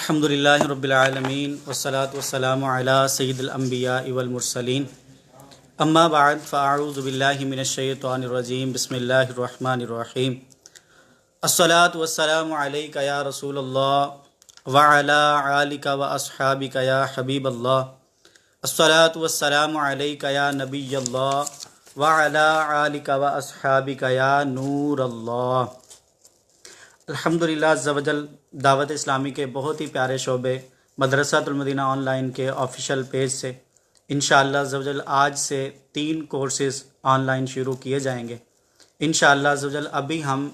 الحمدللہ رب العالمین والصلاة والسلام علی سید الانبیاء والمرسلین اما بعد فاعوذ باللہ من الشیطان الرجیم بسم اللہ الرحمن الرحیم الصلاة والسلام علیک یا رسول اللہ وعلی آلک واصحابک یا حبیب اللہ الصلاة والسلام علیک یا نبی اللہ وعلی آلک واصحابک یا نور اللہ۔ الحمدللہ عز و جل دعوت اسلامی کے بہت ہی پیارے شعبے مدرسۃ المدینہ آن لائن کے آفیشیل پیج سے انشاءاللہ عز و جل آج سے 3 کورسز آن لائن شروع کیے جائیں گے۔ انشاءاللہ عز و جل ابھی ہم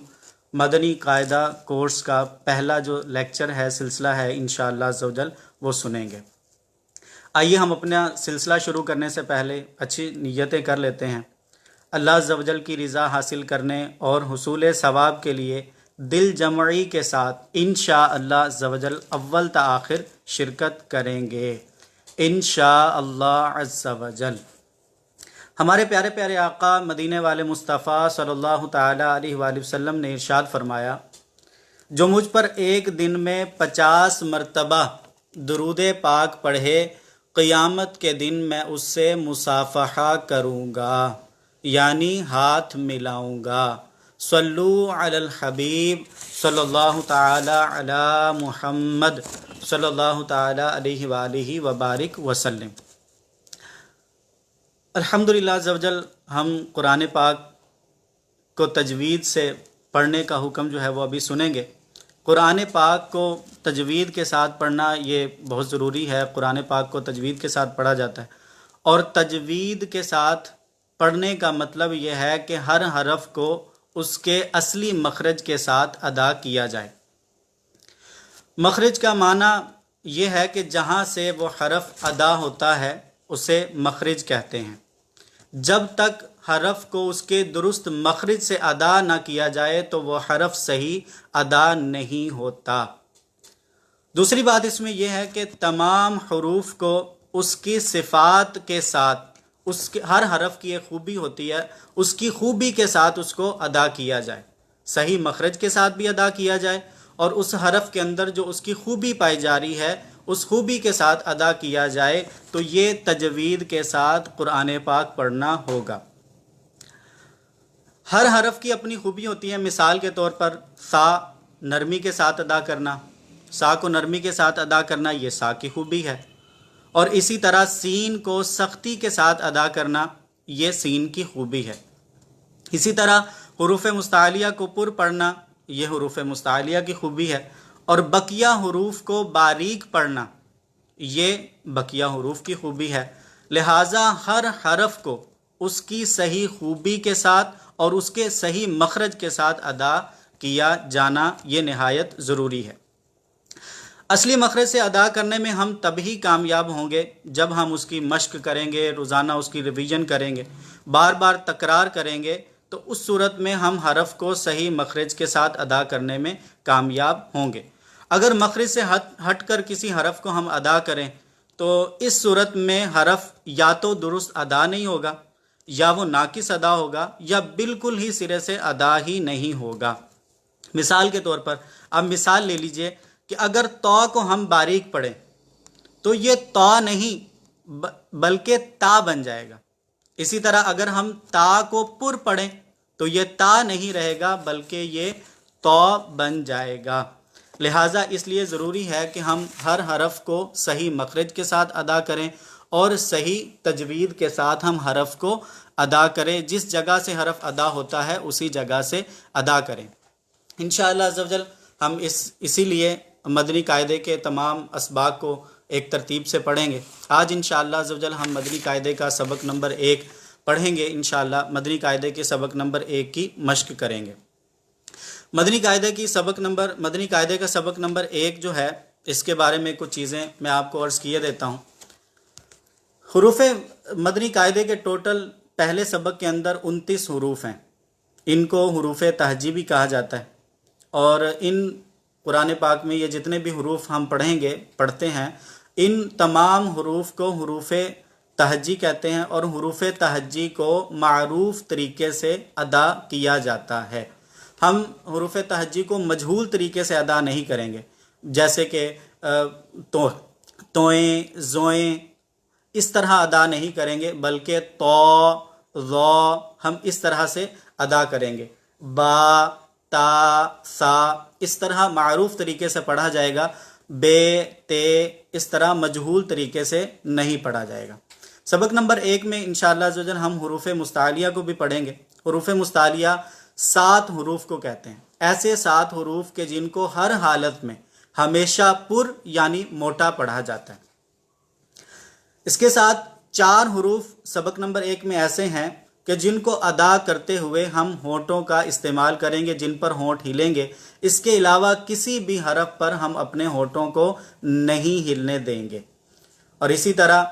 مدنی قاعدہ کورس کا پہلا جو لیکچر ہے، سلسلہ ہے، انشاءاللہ عز و جل وہ سنیں گے۔ آئیے ہم اپنا سلسلہ شروع کرنے سے پہلے اچھی نیتیں کر لیتے ہیں۔ اللہ عز و جل کی رضا حاصل کرنے اور حصول ثواب کے لیے دل جمعی کے ساتھ انشاءاللہ عز و جل اول تا آخر شرکت کریں گے انشاءاللہ عز و جل۔ ہمارے پیارے پیارے آقا مدینے والے مصطفیٰ صلی اللہ تعالیٰ علیہ وآلہ وسلم نے ارشاد فرمایا، جو مجھ پر ایک دن میں 50 مرتبہ درود پاک پڑھے، قیامت کے دن میں اس سے مصافحہ کروں گا، یعنی ہاتھ ملاؤں گا۔ صلو علی الحبیب صلی اللہ تعالی علی محمد صلی اللہ تعالی علیہ وآلہ وبارک وسلم۔ الحمدللہ عز و جل ہم قرآن پاک کو تجوید سے پڑھنے کا حکم جو ہے وہ ابھی سنیں گے۔ قرآن پاک کو تجوید کے ساتھ پڑھنا یہ بہت ضروری ہے۔ قرآن پاک کو تجوید کے ساتھ پڑھا جاتا ہے، اور تجوید کے ساتھ پڑھنے کا مطلب یہ ہے کہ ہر حرف کو اس کے اصلی مخرج کے ساتھ ادا کیا جائے۔ مخرج کا معنی یہ ہے کہ جہاں سے وہ حرف ادا ہوتا ہے اسے مخرج کہتے ہیں۔ جب تک حرف کو اس کے درست مخرج سے ادا نہ کیا جائے تو وہ حرف صحیح ادا نہیں ہوتا۔ دوسری بات اس میں یہ ہے کہ تمام حروف کو اس کی صفات کے ساتھ، اس کے ہر حرف کی ایک خوبی ہوتی ہے، اس کی خوبی کے ساتھ اس کو ادا کیا جائے، صحیح مخرج کے ساتھ بھی ادا کیا جائے، اور اس حرف کے اندر جو اس کی خوبی پائی جا رہی ہے اس خوبی کے ساتھ ادا کیا جائے، تو یہ تجوید کے ساتھ قرآن پاک پڑھنا ہوگا۔ ہر حرف کی اپنی خوبی ہوتی ہے۔ مثال کے طور پر سا نرمی کے ساتھ ادا کرنا، سا کو نرمی کے ساتھ ادا کرنا یہ سا کی خوبی ہے، اور اسی طرح سین کو سختی کے ساتھ ادا کرنا یہ سین کی خوبی ہے۔ اسی طرح حروف مستعلیہ کو پر پڑھنا یہ حروف مستعلیہ کی خوبی ہے، اور بقیہ حروف کو باریک پڑھنا یہ بقیہ حروف کی خوبی ہے۔ لہٰذا ہر حرف کو اس کی صحیح خوبی کے ساتھ اور اس کے صحیح مخرج کے ساتھ ادا کیا جانا یہ نہایت ضروری ہے۔ اصلی مخرج سے ادا کرنے میں ہم تبھی کامیاب ہوں گے جب ہم اس کی مشق کریں گے، روزانہ اس کی ریویژن کریں گے، بار بار تکرار کریں گے، تو اس صورت میں ہم حرف کو صحیح مخرج کے ساتھ ادا کرنے میں کامیاب ہوں گے۔ اگر مخرج سے ہٹ کر کسی حرف کو ہم ادا کریں تو اس صورت میں حرف یا تو درست ادا نہیں ہوگا، یا وہ ناقص ادا ہوگا، یا بالکل ہی سرے سے ادا ہی نہیں ہوگا۔ مثال کے طور پر اب مثال لے لیجئے کہ اگر تو کو ہم باریک پڑھیں تو یہ تو نہیں بلکہ تا بن جائے گا۔ اسی طرح اگر ہم تا کو پر پڑھیں تو یہ تا نہیں رہے گا بلکہ یہ تو بن جائے گا۔ لہٰذا اس لیے ضروری ہے کہ ہم ہر حرف کو صحیح مخرج کے ساتھ ادا کریں اور صحیح تجوید کے ساتھ ہم حرف کو ادا کریں۔ جس جگہ سے حرف ادا ہوتا ہے اسی جگہ سے ادا کریں۔ انشاءاللہ عز و جل ہم اسی لیے مدنی قاعدے کے تمام اسباق کو ایک ترتیب سے پڑھیں گے۔ آج انشاءاللہ عز و جل ہم مدنی قاعدے کا سبق نمبر 1 پڑھیں گے۔ انشاءاللہ مدنی قاعدے کے سبق نمبر 1 کی مشق کریں گے۔ مدنی قاعدے کا سبق نمبر 1 جو ہے، اس کے بارے میں کچھ چیزیں میں آپ کو عرض کیے دیتا ہوں۔ حروف مدنی قاعدے کے ٹوٹل پہلے سبق کے اندر 29 حروف ہیں۔ ان کو حروف تہجی بھی کہا جاتا ہے، اور ان قرآن پاک میں یہ جتنے بھی حروف ہم پڑھتے ہیں ان تمام حروف کو حروف تہجی کہتے ہیں، اور حروف تہجی کو معروف طریقے سے ادا کیا جاتا ہے۔ ہم حروف تہجی کو مجہول طریقے سے ادا نہیں کریں گے، جیسے کہ تو توئیں زوئیں اس طرح ادا نہیں کریں گے، بلکہ تو ذو ہم اس طرح سے ادا کریں گے. با تا سا اس طرح معروف طریقے سے پڑھا جائے گا. بے تے اس طرح مجہول طریقے سے نہیں پڑھا جائے گا. سبق نمبر 1 میں انشاءاللہ عز و جل ہم حروف مستعلیہ کو بھی پڑھیں گے. حروف مستعلیہ 7 حروف کو کہتے ہیں، ایسے 7 حروف کے جن کو ہر حالت میں ہمیشہ پر یعنی موٹا پڑھا جاتا ہے. اس کے ساتھ 4 حروف سبق نمبر 1 میں ایسے ہیں کہ جن کو ادا کرتے ہوئے ہم ہونٹوں کا استعمال کریں گے، جن پر ہونٹ ہلیں گے. اس کے علاوہ کسی بھی حرف پر ہم اپنے ہونٹوں کو نہیں ہلنے دیں گے. اور اسی طرح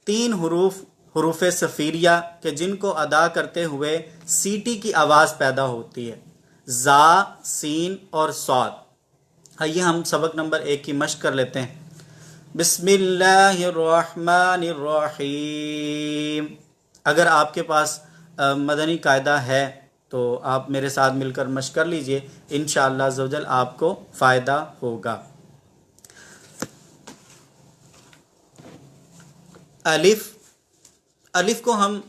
3 حروف حروف صفیریہ کہ جن کو ادا کرتے ہوئے سیٹی کی آواز پیدا ہوتی ہے، زا، سین اور صاد. آئیے ہم سبق نمبر 1 کی مشق کر لیتے ہیں. بسم اللہ الرحمن الرحیم. اگر آپ کے پاس مدنی قاعدہ ہے تو آپ میرے ساتھ مل کر مشق کر لیجئے، انشاءاللہ عز و جل آپ کو فائدہ ہوگا. الف. الف کو ہم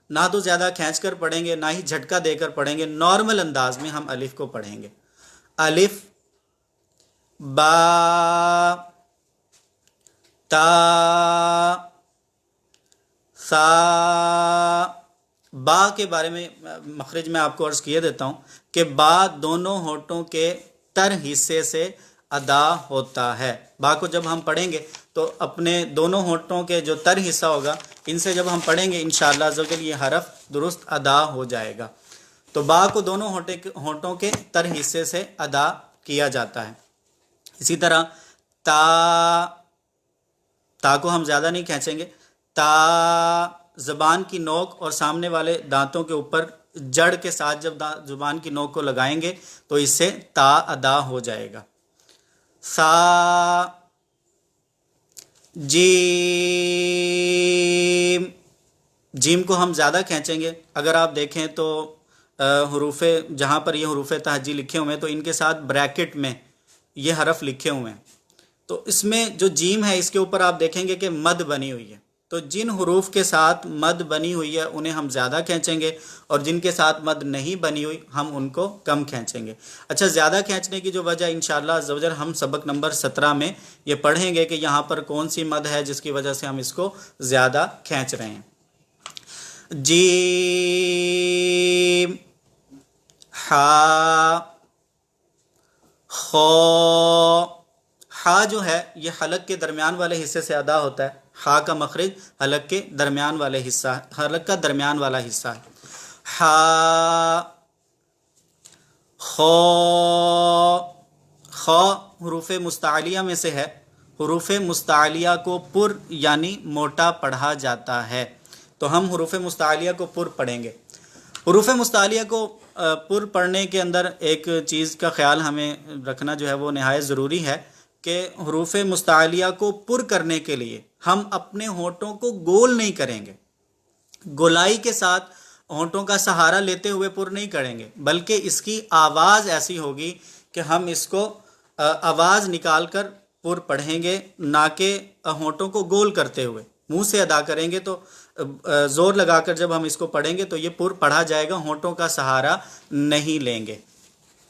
نہ تو زیادہ کھینچ کر پڑھیں گے، نہ ہی جھٹکا دے کر پڑھیں گے، نارمل انداز میں ہم الف کو پڑھیں گے. الف، با، تا، سا. با کے بارے میں مخرج میں آپ کو عرض کیے دیتا ہوں کہ با دونوں ہونٹوں کے تر حصے سے ادا ہوتا ہے. با کو جب ہم پڑھیں گے تو اپنے دونوں ہونٹوں کے جو تر حصہ ہوگا ان سے جب ہم پڑھیں گے انشاءاللہ عز و جل یہ حرف درست ادا ہو جائے گا. تو با کو دونوں ہونٹوں کے تر حصے سے ادا کیا جاتا ہے. اسی طرح تا. تا کو ہم زیادہ نہیں کھینچیں گے. تا زبان کی نوک اور سامنے والے دانتوں کے اوپر جڑ کے ساتھ جب زبان کی نوک کو لگائیں گے تو اس سے تا ادا ہو جائے گا. سا. جیم. جیم کو ہم زیادہ کھینچیں گے. اگر آپ دیکھیں تو حروف جہاں پر یہ حروف تہجی لکھے ہوئے ہیں تو ان کے ساتھ بریکٹ میں یہ حرف لکھے ہوئے ہیں. تو اس میں جو جیم ہے اس کے اوپر آپ دیکھیں گے کہ مد بنی ہوئی ہے. تو جن حروف کے ساتھ مد بنی ہوئی ہے انہیں ہم زیادہ کھینچیں گے، اور جن کے ساتھ مد نہیں بنی ہوئی ہم ان کو کم کھینچیں گے. اچھا، زیادہ کھینچنے کی جو وجہ انشاءاللہ عز و جل ہم سبق نمبر 17 میں یہ پڑھیں گے کہ یہاں پر کون سی مد ہے جس کی وجہ سے ہم اس کو زیادہ کھینچ رہے ہیں. جیم، ہا، خو. ہا جو ہے یہ حلق کے درمیان والے حصے سے ادا ہوتا ہے. ہا کا مخرج حلق کے درمیان والے حصہ، حلق کا درمیان والا حصہ ہے. ہا، خو. خو حروف مستعلیہ میں سے ہے. حروف مستعلیہ کو پر یعنی موٹا پڑھا جاتا ہے. تو ہم حروف مستعلیہ کو پر پڑھیں گے. حروف مستعلیہ کو پر پڑھنے کے اندر ایک چیز کا خیال ہمیں رکھنا جو ہے وہ نہایت ضروری ہے کہ حروف مستعلیہ کو پر کرنے کے لیے ہم اپنے ہونٹوں کو گول نہیں کریں گے. گولائی کے ساتھ ہونٹوں کا سہارا لیتے ہوئے پر نہیں کریں گے، بلکہ اس کی آواز ایسی ہوگی کہ ہم اس کو آواز نکال کر پر پڑھیں گے، نہ کہ ہونٹوں کو گول کرتے ہوئے. منہ سے ادا کریں گے تو زور لگا کر جب ہم اس کو پڑھیں گے تو یہ پر پڑھا جائے گا، ہونٹوں کا سہارا نہیں لیں گے.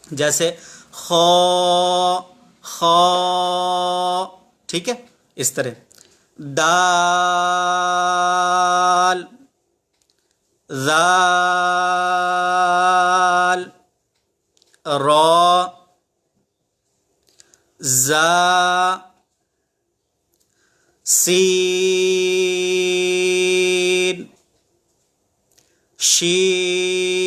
جیسے خو، خو، ٹھیک ہے، اس طرح. دال، زال، را، زا، سین، شین.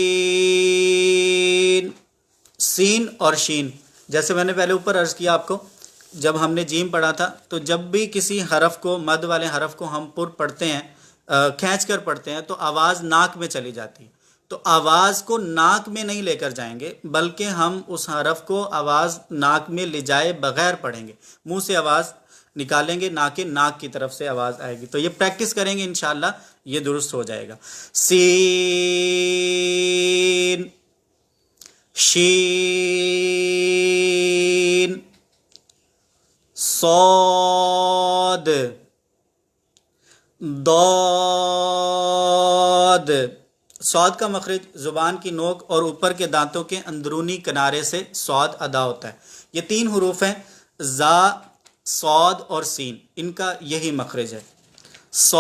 سین اور شین جیسے میں نے پہلے اوپر عرض کیا آپ کو، جب ہم نے جیم پڑھا تھا تو جب بھی کسی حرف کو، مد والے حرف کو ہم پر پڑھتے ہیں، کھینچ کر پڑھتے ہیں تو آواز ناک میں چلی جاتی ہے. تو آواز کو ناک میں نہیں لے کر جائیں گے، بلکہ ہم اس حرف کو آواز ناک میں لے جائے بغیر پڑھیں گے. منہ سے آواز نکالیں گے، نہ کہ ناک کی طرف سے آواز آئے گی. تو یہ پریکٹس کریں گے انشاءاللہ یہ درست ہو جائے گا. سین، شین، صاد ضاد. صاد کا مخرج زبان کی نوک اور اوپر کے دانتوں کے اندرونی کنارے سے صاد ادا ہوتا ہے. یہ 3 حروف ہیں، زا، صاد اور سین، ان کا یہی مخرج ہے. صاد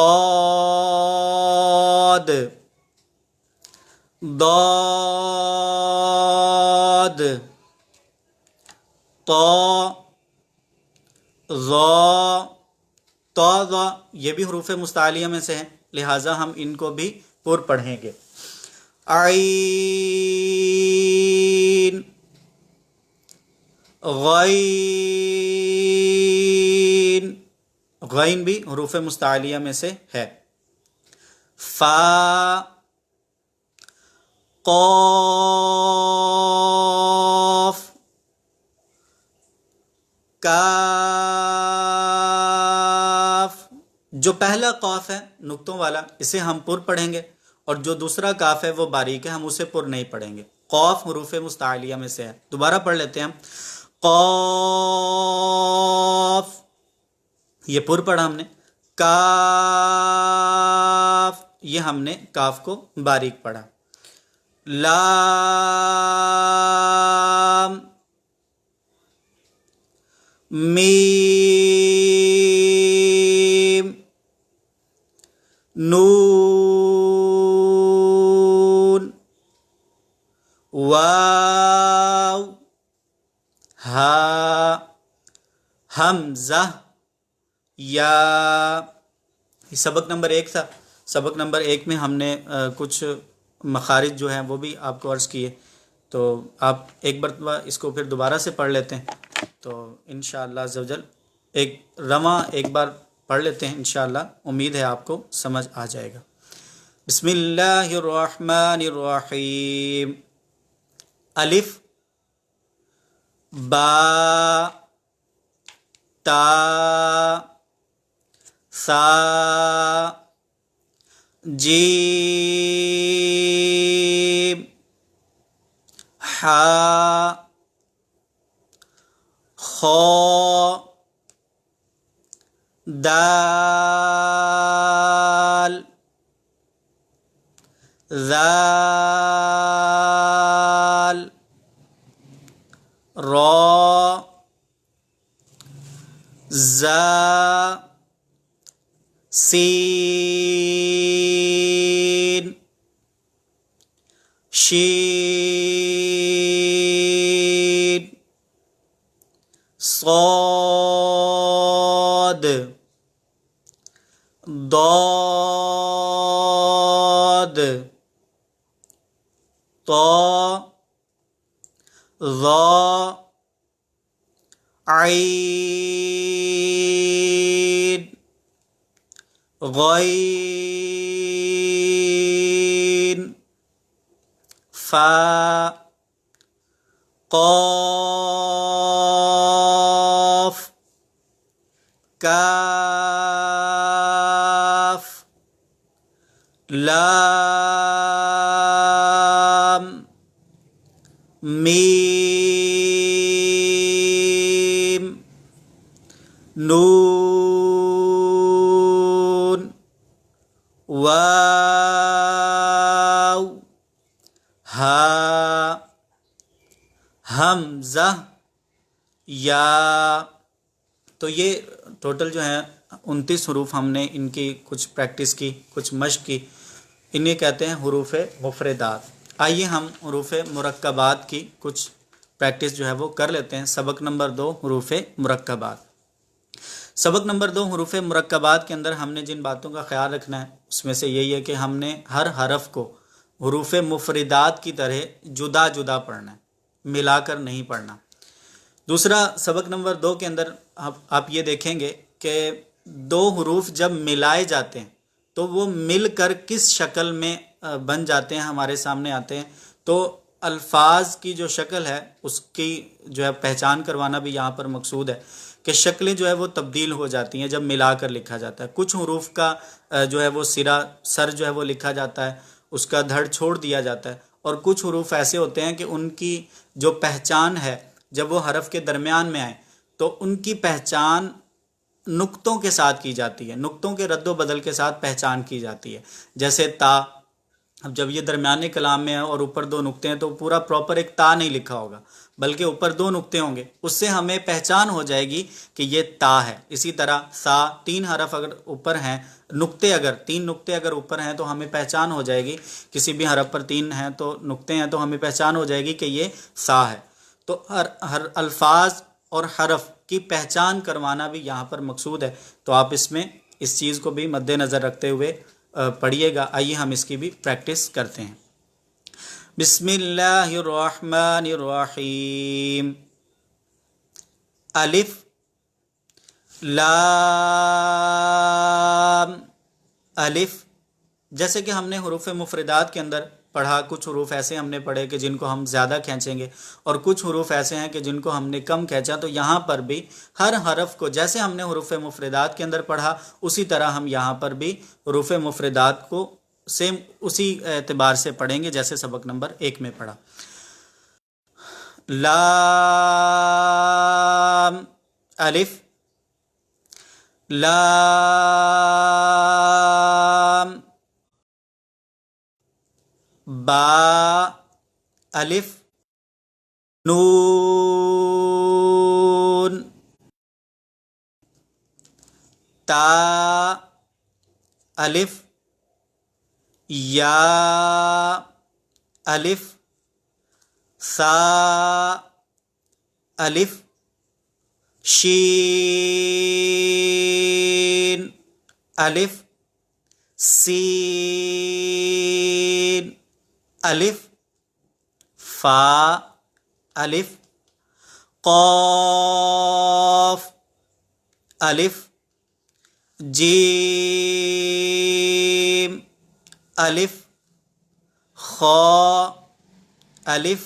ضاد طا ظا طا ظا، یہ بھی حروف مستعلیہ میں سے ہیں، لہٰذا ہم ان کو بھی پر پڑھیں گے. عین غین، غین بھی حروف مستعلیہ میں سے ہے. فا قاف کاف. جو پہلا قاف ہے نقطوں والا، اسے ہم پر پڑھیں گے، اور جو دوسرا کاف ہے وہ باریک ہے، ہم اسے پر نہیں پڑھیں گے. قاف حروف مستعلیہ میں سے ہے. دوبارہ پڑھ لیتے ہیں ہم. قاف، یہ پر پڑھا ہم نے. کاف، یہ ہم نے کاف کو باریک پڑھا. لام میم نون واو ہا حمزہ یا. یہ سبق نمبر 1 تھا. سبق نمبر 1 میں ہم نے کچھ مخارج جو ہیں وہ بھی آپ کو عرض کیے، تو آپ ایک مرتبہ اس کو پھر دوبارہ سے پڑھ لیتے ہیں، تو انشاءاللہ عز و جل ایک بار پڑھ لیتے ہیں. انشاءاللہ امید ہے آپ کو سمجھ آ جائے گا. بسم اللہ الرحمن الرحیم. الف با تا ثا جیم حا خا دال ذال را زا سین شین صاد ضاد طا ظا عین غین فا قاف کاف لام میم نون واو ہا حمزہ یا. تو یہ ٹوٹل جو ہیں 29 حروف ہم نے ان کی کچھ پریکٹس کی، کچھ مشق کی. انہیں کہتے ہیں حروف مفردات. آئیے ہم حروف مرکبات کی کچھ پریکٹس جو ہے وہ کر لیتے ہیں. سبق نمبر 2 حروف مرکبات. سبق نمبر 2 حروف مرکبات کے اندر ہم نے جن باتوں کا خیال رکھنا ہے اس میں سے یہی ہے کہ ہم نے ہر حرف کو حروف مفردات کی طرح جدا جدا پڑھنا ہے، ملا کر نہیں پڑھنا. دوسرا، سبق نمبر 2 کے اندر آپ یہ دیکھیں گے کہ 2 حروف جب ملائے جاتے ہیں تو وہ مل کر کس شکل میں بن جاتے ہیں، ہمارے سامنے آتے ہیں. تو الفاظ کی جو شکل ہے اس کی جو ہے پہچان کروانا بھی یہاں پر مقصود ہے کہ شکلیں جو ہے وہ تبدیل ہو جاتی ہیں جب ملا کر لکھا جاتا ہے. کچھ حروف کا جو ہے وہ سر جو ہے وہ لکھا جاتا ہے، اس کا دھڑ چھوڑ دیا جاتا ہے، اور کچھ حروف ایسے ہوتے ہیں کہ ان کی جو پہچان ہے جب وہ حرف کے درمیان میں آئیں تو ان کی پہچان نقطوں کے ساتھ کی جاتی ہے، نقطوں کے رد و بدل کے ساتھ پہچان کی جاتی ہے. جیسے تا، اب جب یہ درمیانے کلام میں ہے اور اوپر دو نقطے ہیں تو پورا پراپر ایک تا نہیں لکھا ہوگا، بلکہ اوپر دو نقطے ہوں گے، اس سے ہمیں پہچان ہو جائے گی کہ یہ تا ہے. اسی طرح سا، تین حرف اگر اوپر ہیں، تین نقطے اگر اوپر ہیں تو ہمیں پہچان ہو جائے گی، کسی بھی حرف پر تین ہیں تو نقطے ہیں تو ہمیں پہچان ہو جائے گی کہ یہ سا ہے. تو ہر الفاظ اور حرف کی پہچان کروانا بھی یہاں پر مقصود ہے. تو آپ اس میں اس چیز کو بھی مد نظر رکھتے ہوئے پڑھیے گا. آئیے ہم اس کی بھی پریکٹس کرتے ہیں. بسم اللہ الرحمن الرحیم. الف لام الف. جیسے کہ ہم نے حروف مفردات کے اندر پڑھا، کچھ حروف ایسے ہم نے پڑھے کہ جن کو ہم زیادہ کھینچیں گے اور کچھ حروف ایسے ہیں کہ جن کو ہم نے کم کھینچا. تو یہاں پر بھی ہر حرف کو جیسے ہم نے حروف مفردات کے اندر پڑھا اسی طرح ہم یہاں پر بھی حروف مفردات کو سیم اسی اعتبار سے پڑھیں گے جیسے سبق نمبر 1 میں پڑھا. لام الف لام. با الف نون. تا الف یا الف. سا الف شین الف. سین الف. فا الف. قاف الف. جیم الف. خا الف.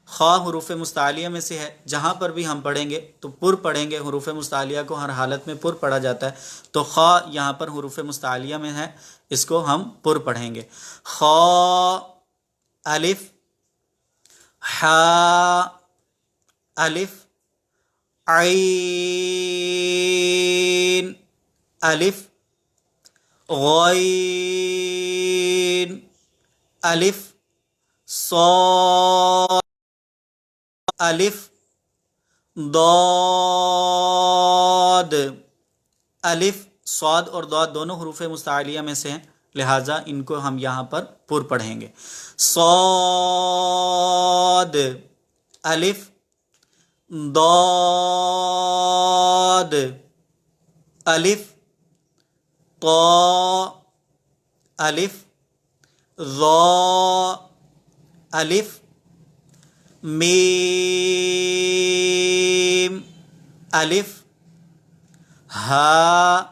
خا حروف مستعلیہ میں سے ہے، جہاں پر بھی ہم پڑھیں گے تو پر پڑھیں گے. حروف مستعلیہ کو ہر حالت میں پر پڑھا جاتا ہے، تو خا یہاں پر حروف مستعلیہ میں ہے، اس کو ہم پر پڑھیں گے. خا الف. حا الف. عین الف. غین الف. صاد الف. ضاد الف. صاد اور ضاد دونوں حروف مستعلیہ میں سے ہیں، لہٰذا ان کو ہم یہاں پر پر پڑھیں گے. صاد الف. ضاد الف. طا الف. ظا الف. میم الف. ہا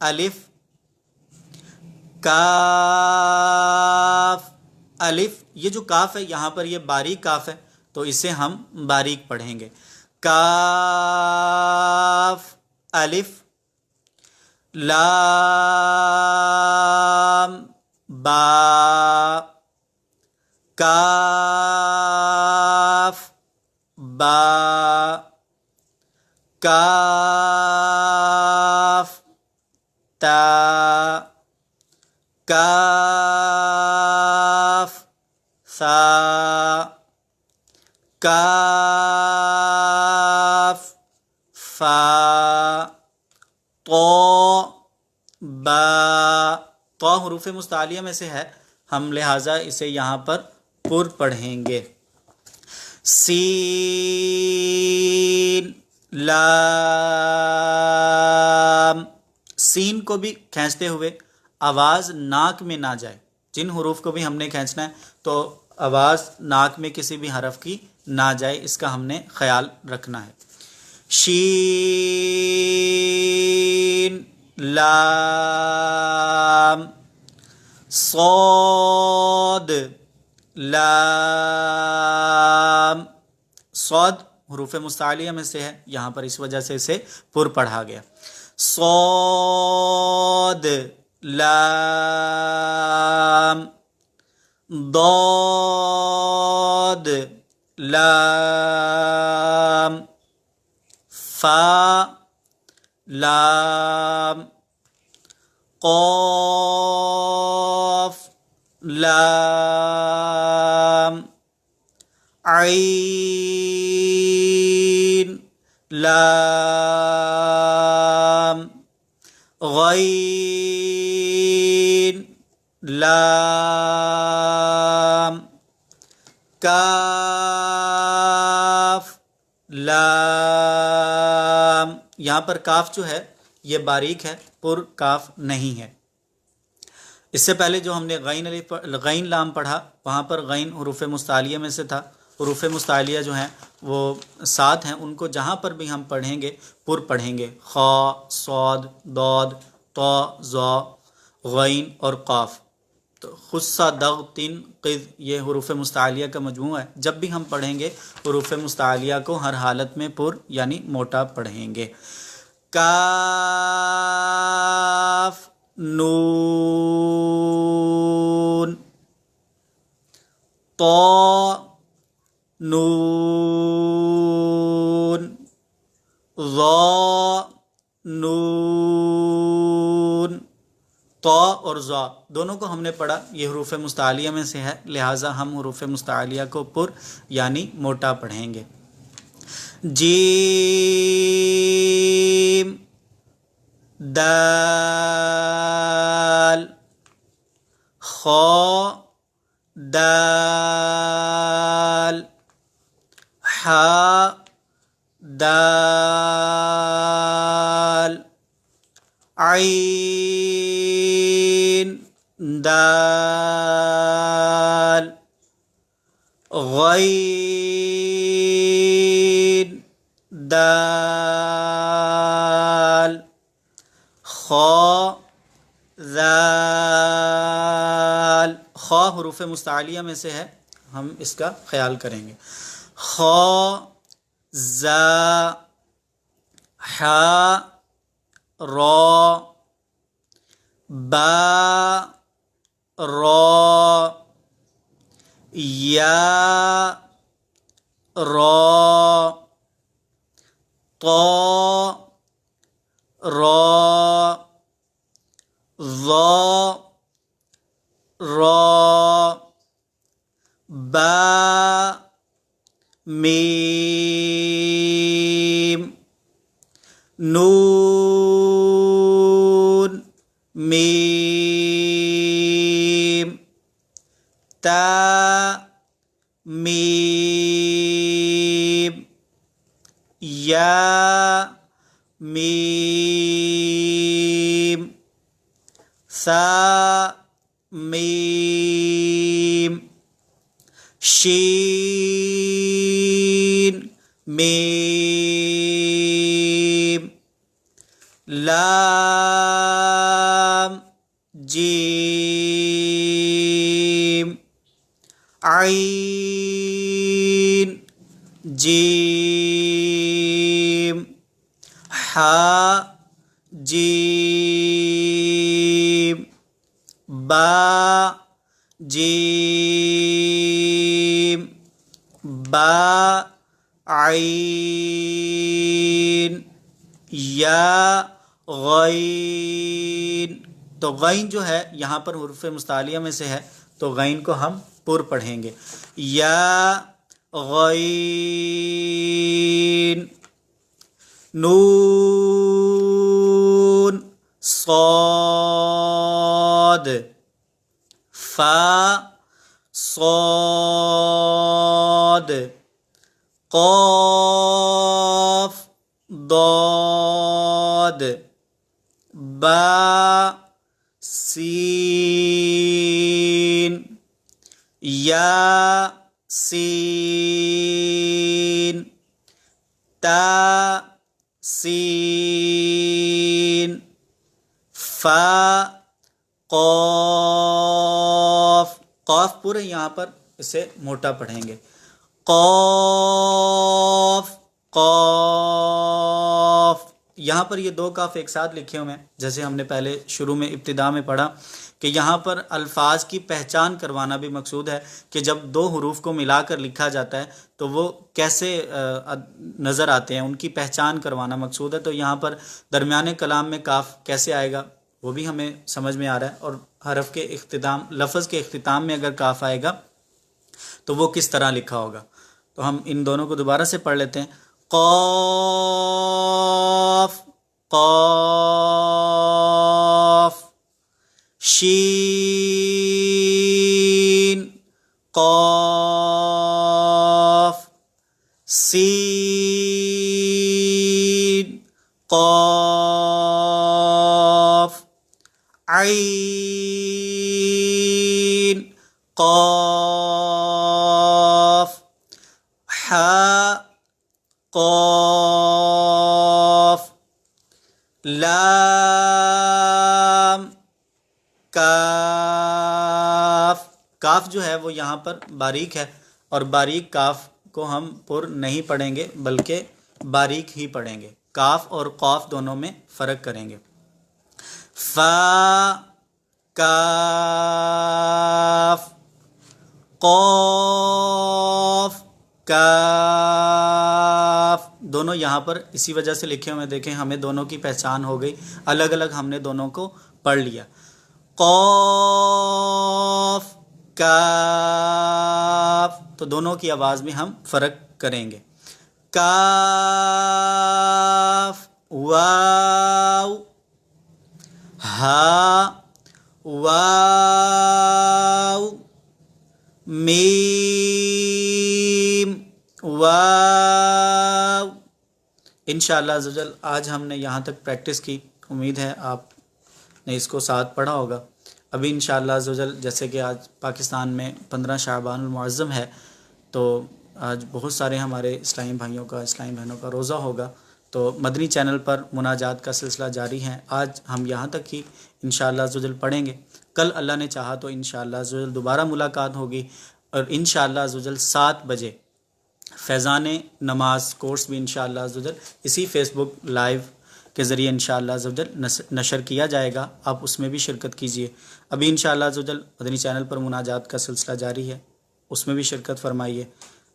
الف. کاف الف. یہ جو کاف ہے یہاں پر یہ باریک کاف ہے تو اسے ہم باریک پڑھیں گے. کاف الف. لام با. کاف با. کاف تا. کاف ثا. کاف فا. طا با. طا حروف مستعلیہ میں سے ہے، ہم لہٰذا اسے یہاں پر پر پڑھیں گے. سین لام. سین کو بھی کھینچتے ہوئے آواز ناک میں نہ جائے. جن حروف کو بھی ہم نے کھینچنا ہے تو آواز ناک میں کسی بھی حرف کی نہ جائے، اس کا ہم نے خیال رکھنا ہے. شین لام. صاد لام. صاد حروف مستعلیہ میں سے ہے، یہاں پر اس وجہ سے اسے پر پڑھا گیا. صاد لام. ضاد لام. فا لام قاف لام عین لام غین لام کاف لام. یہاں پر کاف جو ہے یہ باریک ہے، پر کاف نہیں ہے. اس سے پہلے جو ہم نے غین لام پڑھا وہاں پر غین حروف مستعلیہ میں سے تھا. حروف مستعلیہ جو ہیں وہ 7 ہیں، ان کو جہاں پر بھی ہم پڑھیں گے پر پڑھیں گے. خا، صاد، ضاد، طا، ظا، غین اور قاف. تو خصہ، دغ، تن، قذ یہ حروف مستعلیہ کا مجموعہ ہے. جب بھی ہم پڑھیں گے حروف مستعلیہ کو ہر حالت میں پر یعنی موٹا پڑھیں گے. کاف نون طا نون ظا نون. طا اور ظا دونوں کو ہم نے پڑھا، یہ حروف مستعلیہ میں سے ہے، لہٰذا ہم حروف مستعلیہ کو پر یعنی موٹا پڑھیں گے. جیم دال خا دال حا دال عین دال غین دال خا ذال. خا حروف مستعلیہ میں سے ہے، ہم اس کا خیال کریں گے. خا زا حا را با را یا را طا را ظا را با میم نون میم تا میم یا میم ثا میم شین میم لام جیم عین جیم حا جیم با جیم با عین یا غین. تو غین جو ہے یہاں پر حروف مستعلیہ میں سے ہے، تو غین کو ہم پر پڑھیں گے. یا غین نون صاد فا صاد قاف ضاد با سین یا سین تا سین فا قاف. قاف پورے یہاں پر اسے موٹا پڑھیں گے. قاف قاف یہاں پر یہ 2 کاف ایک ساتھ لکھے ہوئے ہیں، جیسے ہم نے پہلے شروع میں ابتدا میں پڑھا کہ یہاں پر الفاظ کی پہچان کروانا بھی مقصود ہے کہ جب 2 حروف کو ملا کر لکھا جاتا ہے تو وہ کیسے نظر آتے ہیں، ان کی پہچان کروانا مقصود ہے۔ تو یہاں پر درمیانے کلام میں کاف کیسے آئے گا وہ بھی ہمیں سمجھ میں آ رہا ہے، اور حرف کے اختتام، لفظ کے اختتام میں اگر کاف آئے گا تو وہ کس طرح لکھا ہوگا۔ تو ہم ان دونوں کو دوبارہ سے پڑھ لیتے ہیں۔ قاف قاف، شین قاف، سین قاف، عین قاف، حاء قاف، لام کاف۔ کاف جو ہے وہ یہاں پر باریک ہے، اور باریک کاف کو ہم پر نہیں پڑھیں گے بلکہ باریک ہی پڑھیں گے۔ کاف اور قاف دونوں میں فرق کریں گے۔ فا کاف، قاف کاف، دونوں یہاں پر اسی وجہ سے لکھے ہوئے، دیکھیں ہمیں دونوں کی پہچان ہو گئی، الگ الگ ہم نے دونوں کو پڑھ لیا۔ قاف کاف، تو دونوں کی آواز میں ہم فرق کریں گے۔ کاف واو، ہا واو، میم واو۔ انشاءاللہ عز و جل آج ہم نے یہاں تک پریکٹس کی، امید ہے آپ نے اس کو ساتھ پڑھا ہوگا۔ ابھی انشاءاللہ عز و جل جیسے کہ آج پاکستان میں 15 شعبان المعظم ہے، تو آج بہت سارے ہمارے اسلامی بھائیوں کا، اسلامی بہنوں کا روزہ ہوگا، تو مدنی چینل پر مناجات کا سلسلہ جاری ہے۔ آج ہم یہاں تک ہی انشاءاللہ عز و جل پڑھیں گے، کل اللہ نے چاہا تو انشاءاللہ عز و جل دوبارہ ملاقات ہوگی، اور انشاءاللہ عز و جل 7 بجے فیضان نماز کورس بھی انشاءاللہ عز و جل اسی فیس بک لائیو کے ذریعے انشاءاللہ عز و جل نشر کیا جائے گا، آپ اس میں بھی شرکت کیجئے۔ ابھی انشاءاللہ عز و جل مدنی چینل پر مناجات کا سلسلہ جاری ہے، اس میں بھی شرکت فرمائیے۔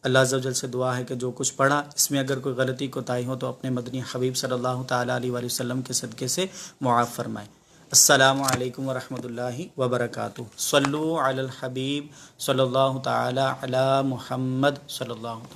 اللہ عز و جل سے دعا ہے کہ جو کچھ پڑھا اس میں اگر کوئی غلطی کوتاہی ہو تو اپنے مدنی حبیب صلی اللہ تعالیٰ علیہ وآلہ وسلم کے صدقے سے معاف فرمائے۔ السلام علیکم ورحمۃ اللہ وبرکاتہ۔ صلو علی الحبیب صلی اللہ تعالیٰ علی محمد صلی اللہ تعالیٰ